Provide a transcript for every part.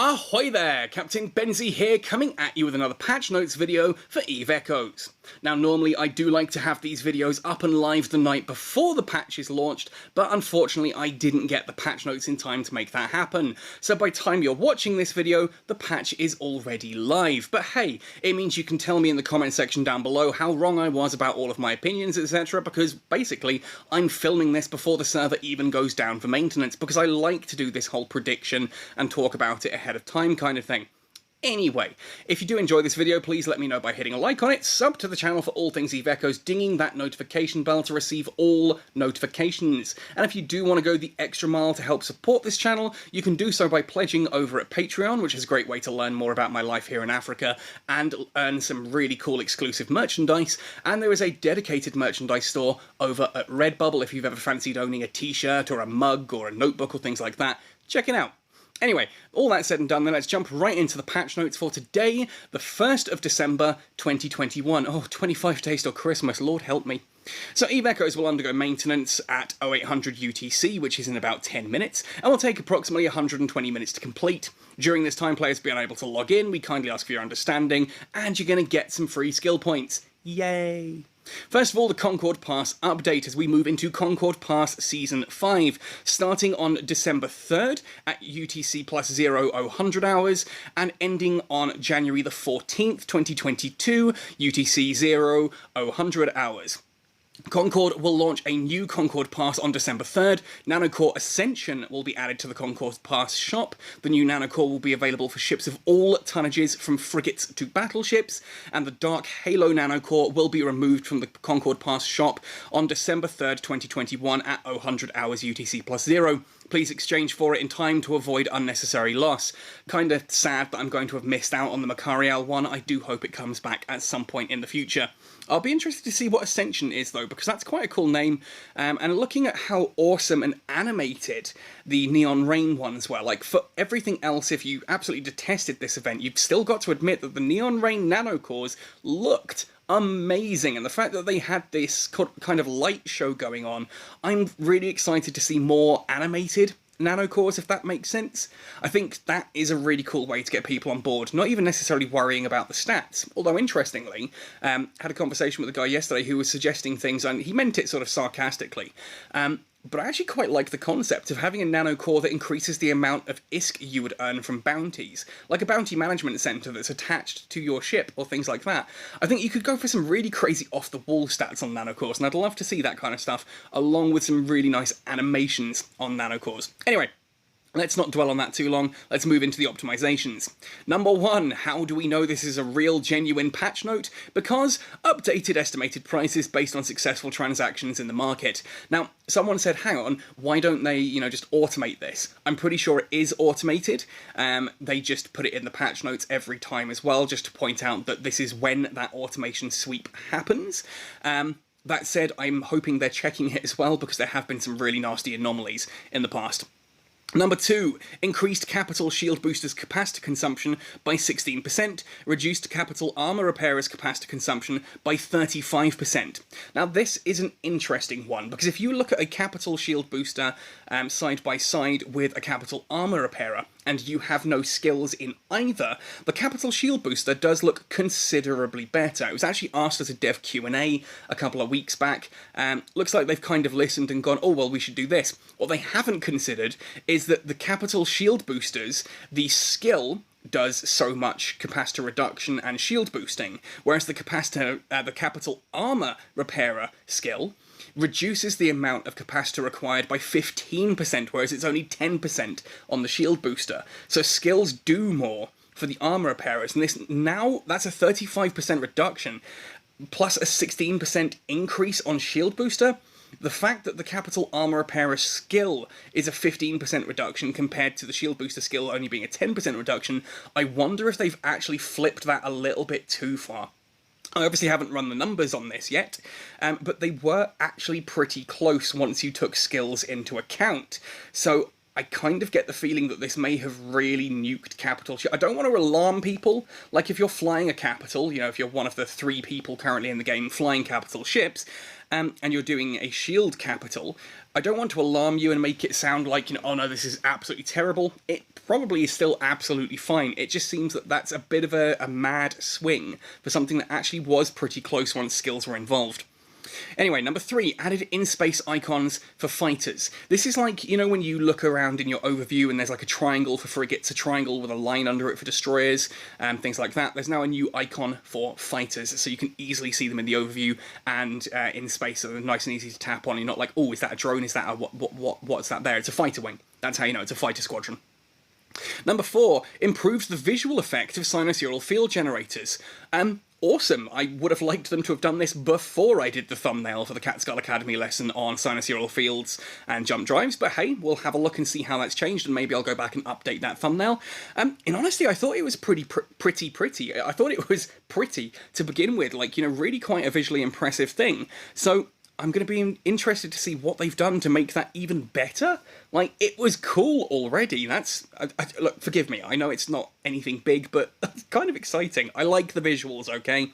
Ahoy there, Captain Benzie here, coming at you with another patch notes video for EVE Echoes. Now normally I do like to have these videos up and live the night before the patch is launched, but unfortunately I didn't get the patch notes in time to make that happen. So by the time you're watching this video, the patch is already live. But hey, it means you can tell me in the comment section down below how wrong I was about all of my opinions, etc. because basically I'm filming this before the server even goes down for maintenance, because I like to do this whole prediction and talk about it ahead of time kind of thing. Anyway, if you do enjoy this video, please let me know by hitting a like on it, sub to the channel for all things EVE Echoes, dinging that notification bell to receive all notifications. And if you do want to go the extra mile to help support this channel, you can do so by pledging over at Patreon, which is a great way to learn more about my life here in Africa and earn some really cool exclusive merchandise. And there is a dedicated merchandise store over at Redbubble if you've ever fancied owning a t-shirt or a mug or a notebook or things like that. Check it out. Anyway, all that said and done, then let's jump right into the patch notes for today, the 1st of December 2021. Oh, 25 days till Christmas, Lord help me. So EVE Echoes will undergo maintenance at 0800 UTC, which is in about 10 minutes, and will take approximately 120 minutes to complete. During this time, players will be unable to log in, we kindly ask for your understanding, and you're going to get some free skill points. Yay! First of all, the Concord Pass update as we move into Concord Pass Season 5, starting on December 3rd at UTC plus 0000 hours, and ending on January the 14th, 2022, UTC 0000 hours. Concord will launch a new Concord Pass on December 3rd. Nanocore Ascension will be added to the Concord Pass shop. The new Nanocore will be available for ships of all tonnages from frigates to battleships, and the Dark Halo Nanocore will be removed from the Concord Pass shop on December 3rd, 2021 at 000 hours UTC plus 0. Please exchange for it in time to avoid unnecessary loss. Kinda sad that I'm going to have missed out on the Macarial one. I do hope it comes back at some point in the future. I'll be interested to see what Ascension is though, because that's quite a cool name, and looking at how awesome and animated the Neon Rain ones were. Like, for everything else, if you absolutely detested this event, you've still got to admit that the Neon Rain nanocores looked amazing, and the fact that they had this kind of light show going on, I'm really excited to see more animated nanocores, if that makes sense. I think that is a really cool way to get people on board, not even necessarily worrying about the stats. Although, interestingly, had a conversation with a guy yesterday who was suggesting things, and he meant it sort of sarcastically, but I actually quite like the concept of having a nanocore that increases the amount of ISK you would earn from bounties, like a bounty management center that's attached to your ship, or things like that. I think you could go for some really crazy off-the-wall stats on nanocores, and I'd love to see that kind of stuff, along with some really nice animations on nanocores. Anyway, let's not dwell on that too long, let's move into the optimizations. Number 1, how do we know this is a real, genuine patch note? Because updated estimated prices based on successful transactions in the market. Now, someone said, hang on, why don't they, just automate this? I'm pretty sure it is automated. They just put it in the patch notes every time as well, just to point out that this is when that automation sweep happens. That said, I'm hoping they're checking it as well, because there have been some really nasty anomalies in the past. Number 2, increased capital shield boosters capacitor consumption by 16%, reduced capital armor repairers capacitor consumption by 35%. Now this is an interesting one, because if you look at a capital shield booster side by side with a capital armor repairer, and you have no skills in either, the capital shield booster does look considerably better. It was actually asked as a dev Q&A a couple of weeks back. Looks like they've kind of listened and gone, oh well, we should do this. What they haven't considered is that the capital shield boosters, the skill does so much capacitor reduction and shield boosting, whereas the capital armor repairer skill reduces the amount of capacitor required by 15%, whereas it's only 10% on the shield booster. So skills do more for the armor repairers, and that's a 35% reduction, plus a 16% increase on shield booster. The fact that the capital armor repairer skill is a 15% reduction compared to the shield booster skill only being a 10% reduction, I wonder if they've actually flipped that a little bit too far. I obviously haven't run the numbers on this yet, but they were actually pretty close once you took skills into account. So I kind of get the feeling that this may have really nuked capital. I don't want to alarm people. Like, if you're flying a capital, if you're one of the 3 people currently in the game flying capital ships, and you're doing a shield capital, I don't want to alarm you and make it sound like, oh no, this is absolutely terrible. It probably is still absolutely fine. It just seems that that's a bit of a mad swing for something that actually was pretty close once skills were involved. Anyway, number 3, added in-space icons for fighters. This is like, when you look around in your overview and there's like a triangle for frigates, a triangle with a line under it for destroyers, things like that. There's now a new icon for fighters, so you can easily see them in the overview and in space, so they're nice and easy to tap on. You're not like, oh, is that a drone? Is that a what's that there? It's a fighter wing. That's how you know it's a fighter squadron. Number 4, improves the visual effect of sinusoidal field generators. Awesome. I would have liked them to have done this before I did the thumbnail for the Catskull Academy lesson on sinusoidal fields and jump drives, but hey, we'll have a look and see how that's changed, and maybe I'll go back and update that thumbnail. In honesty, I thought it was pretty. I thought it was pretty to begin with, like, really quite a visually impressive thing. So I'm going to be interested to see what they've done to make that even better. Like, it was cool already. Look, forgive me, I know it's not anything big, but it's kind of exciting. I like the visuals, okay?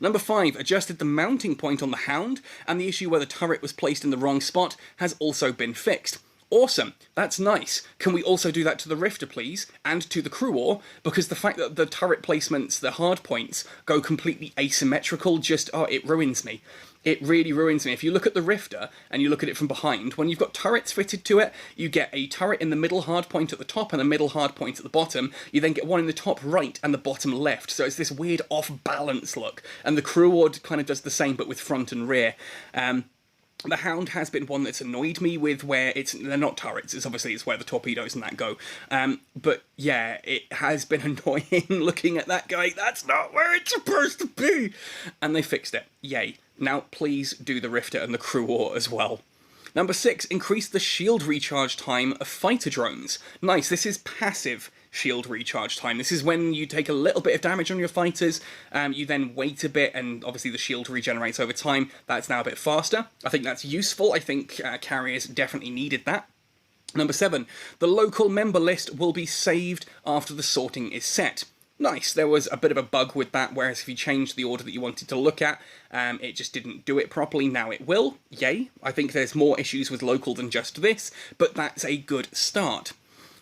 Number 5, adjusted the mounting point on the Hound, and the issue where the turret was placed in the wrong spot has also been fixed. Awesome, that's nice. Can we also do that to the Rifter, please? And to the Crew Ore? Because the fact that the turret placements, the hard points, go completely asymmetrical, it ruins me. It really ruins me. If you look at the Rifter, and you look at it from behind, when you've got turrets fitted to it, you get a turret in the middle hard point at the top and a middle hard point at the bottom. You then get one in the top right and the bottom left. So it's this weird off-balance look. And the Crew Ore kind of does the same, but with front and rear. The Hound has been one that's annoyed me with where they're not turrets, it's where the torpedoes and that go. But yeah, it has been annoying looking at that guy. That's not where it's supposed to be! And they fixed it. Yay. Now please do the Rifter and the Crew Ore as well. Number 6, increase the shield recharge time of fighter drones. Nice, this is passive shield recharge time. This is when you take a little bit of damage on your fighters, you then wait a bit, and obviously the shield regenerates over time. That's now a bit faster. I think that's useful. I think carriers definitely needed that. Number 7, the local member list will be saved after the sorting is set. Nice, there was a bit of a bug with that, whereas if you changed the order that you wanted to look at, it just didn't do it properly. Now it will. Yay. I think there's more issues with local than just this, but that's a good start.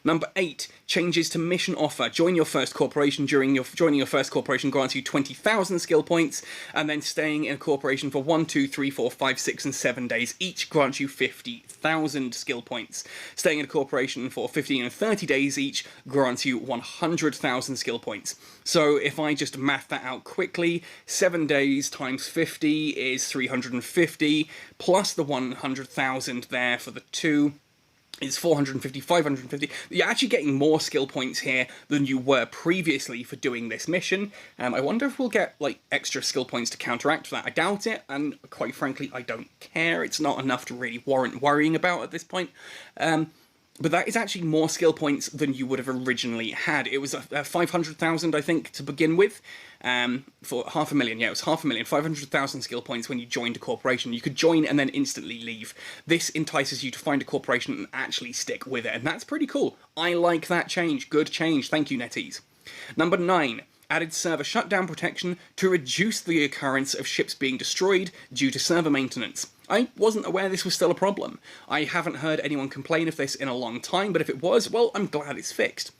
Number 8, changes to mission offer. Join your first corporation. Joining your first corporation grants you 20,000 skill points, and then staying in a corporation for 1, 2, 3, 4, 5, 6, and 7 days each grants you 50,000 skill points. Staying in a corporation for 15 and 30 days each grants you 100,000 skill points. So if I just math that out quickly, 7 days times 50 is 350, plus the 100,000 there for the 2. It's 450, 550. You're actually getting more skill points here than you were previously for doing this mission. I wonder if we'll get, like, extra skill points to counteract that. I doubt it, and quite frankly, I don't care. It's not enough to really warrant worrying about at this point. But that is actually more skill points than you would have originally had. It was 500,000, I think, to begin with, for 500,000. Yeah, it was 500,000, 500,000 skill points when you joined a corporation. You could join and then instantly leave. This entices you to find a corporation and actually stick with it, and that's pretty cool. I like that change. Good change. Thank you, NetEase. Number 9. Added server shutdown protection to reduce the occurrence of ships being destroyed due to server maintenance. I wasn't aware this was still a problem. I haven't heard anyone complain of this in a long time, but if it was, well, I'm glad it's fixed.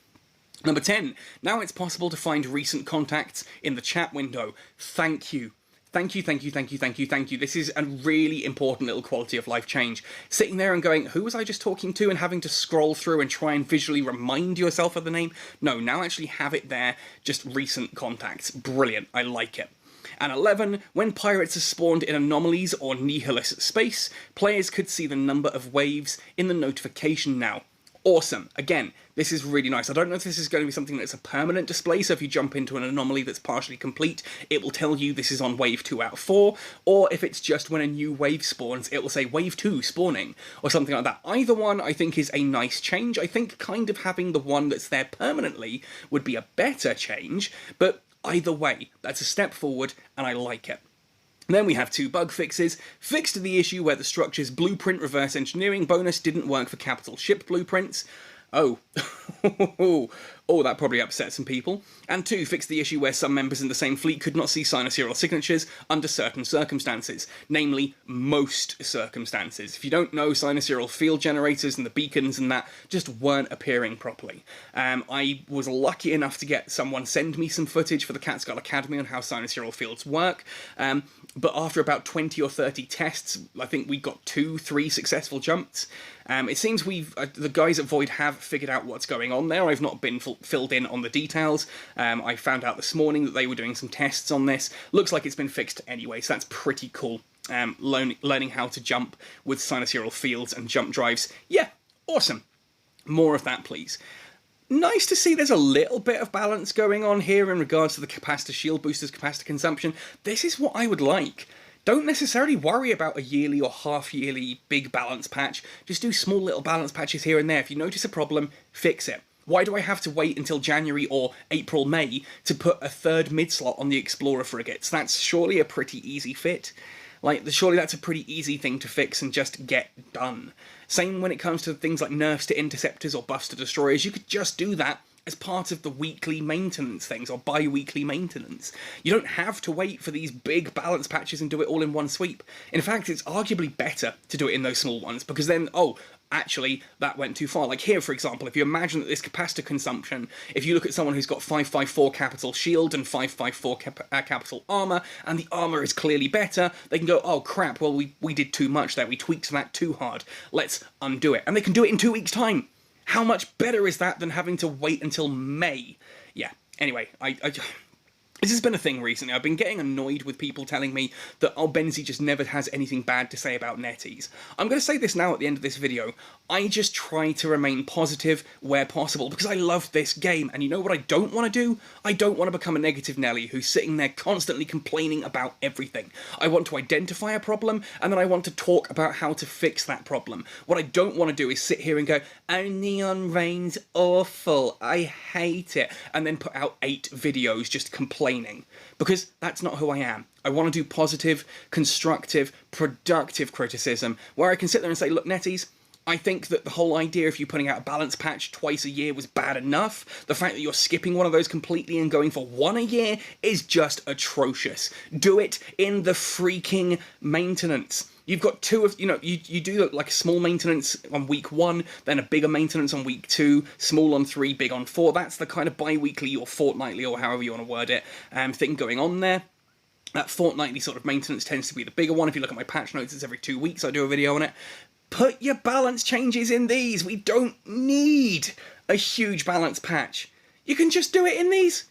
Number 10. Now it's possible to find recent contacts in the chat window. Thank you. Thank you, thank you, thank you, thank you, thank you. This is a really important little quality of life change. Sitting there and going, who was I just talking to, and having to scroll through and try and visually remind yourself of the name? No, now actually have it there, just recent contacts. Brilliant, I like it. And 11, when pirates are spawned in anomalies or nihilist space, players could see the number of waves in the notification now. Awesome. Again, this is really nice. I don't know if this is going to be something that's a permanent display, so if you jump into an anomaly that's partially complete, it will tell you this is on wave 2 out of 4, or if it's just when a new wave spawns, it will say wave 2 spawning, or something like that. Either one, I think, is a nice change. I think kind of having the one that's there permanently would be a better change, but either way, that's a step forward, and I like it. Then we have 2 bug fixes. Fixed the issue where the structure's blueprint reverse engineering bonus didn't work for capital ship blueprints. Oh. Oh, that probably upset some people. And 2, fix the issue where some members in the same fleet could not see sinusoidal signatures under certain circumstances, namely most circumstances. If you don't know, sinusoidal field generators and the beacons and that just weren't appearing properly. I was lucky enough to get someone send me some footage for the Catskill Academy on how sinusoidal fields work, but after about 20 or 30 tests, I think we got 2-3 successful jumps. It seems the guys at Void have figured out what's going on there. I've not been filled in on the details. I found out this morning that they were doing some tests on this. Looks like it's been fixed anyway, so that's pretty cool. Learning how to jump with sinusoidal fields and jump drives. Yeah, awesome. More of that, please. Nice to see there's a little bit of balance going on here in regards to the capacitor shield boosters, capacitor consumption. This is what I would like. Don't necessarily worry about a yearly or half-yearly big balance patch. Just do small little balance patches here and there. If you notice a problem, fix it. Why do I have to wait until January or April, May to put a 3rd mid-slot on the Explorer frigates? That's surely a pretty easy fit. Like, surely that's a pretty easy thing to fix and just get done. Same when it comes to things like nerfs to interceptors or buffs to destroyers. You could just do that as part of the weekly maintenance things, or bi-weekly maintenance. You don't have to wait for these big balance patches and do it all in one sweep. In fact, it's arguably better to do it in those small ones, because then, oh, actually, that went too far. Like here, for example, if you imagine that this capacitor consumption, if you look at someone who's got 554 capital shield and 554 capital armor, and the armor is clearly better, they can go, oh crap, well, we did too much there, we tweaked that too hard, let's undo it. And they can do it in 2 weeks' time. How much better is that than having to wait until May? Yeah, anyway, this has been a thing recently. I've been getting annoyed with people telling me that, oh, Benzie just never has anything bad to say about netties. I'm going to say this now at the end of this video. I just try to remain positive where possible, because I love this game. And you know what I don't want to do? I don't want to become a negative Nelly who's sitting there constantly complaining about everything. I want to identify a problem, and then I want to talk about how to fix that problem. What I don't want to do is sit here and go, oh, Neon Rain's awful, I hate it, and then put out 8 videos just complaining, because that's not who I am. I want to do positive, constructive, productive criticism, where I can sit there and say, look, netties, I think that the whole idea of you putting out a balance patch twice a year was bad enough. The fact that you're skipping one of those completely and going for 1 a year is just atrocious. Do it in the freaking maintenance. You've got 2 of, you do like a small maintenance on week 1, then a bigger maintenance on week 2, small on 3, big on 4. That's the kind of bi-weekly or fortnightly, or however you want to word it, thing going on there. That fortnightly sort of maintenance tends to be the bigger one. If you look at my patch notes, it's every 2 weeks I do a video on it. Put your balance changes in these. We don't need a huge balance patch. You can just do it in these.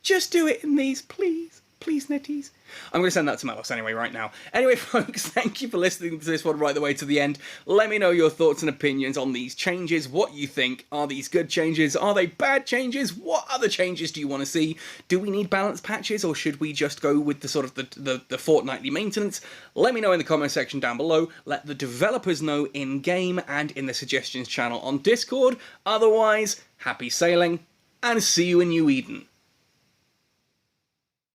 Just do it in these, please. Please, netties. I'm going to send that to Melos anyway right now. Anyway, folks, thank you for listening to this one right the way to the end. Let me know your thoughts and opinions on these changes. What you think. Are these good changes? Are they bad changes? What other changes do you want to see? Do we need balance patches, or should we just go with the sort of the fortnightly maintenance? Let me know in the comment section down below. Let the developers know in-game and in the suggestions channel on Discord. Otherwise, happy sailing, and see you in New Eden.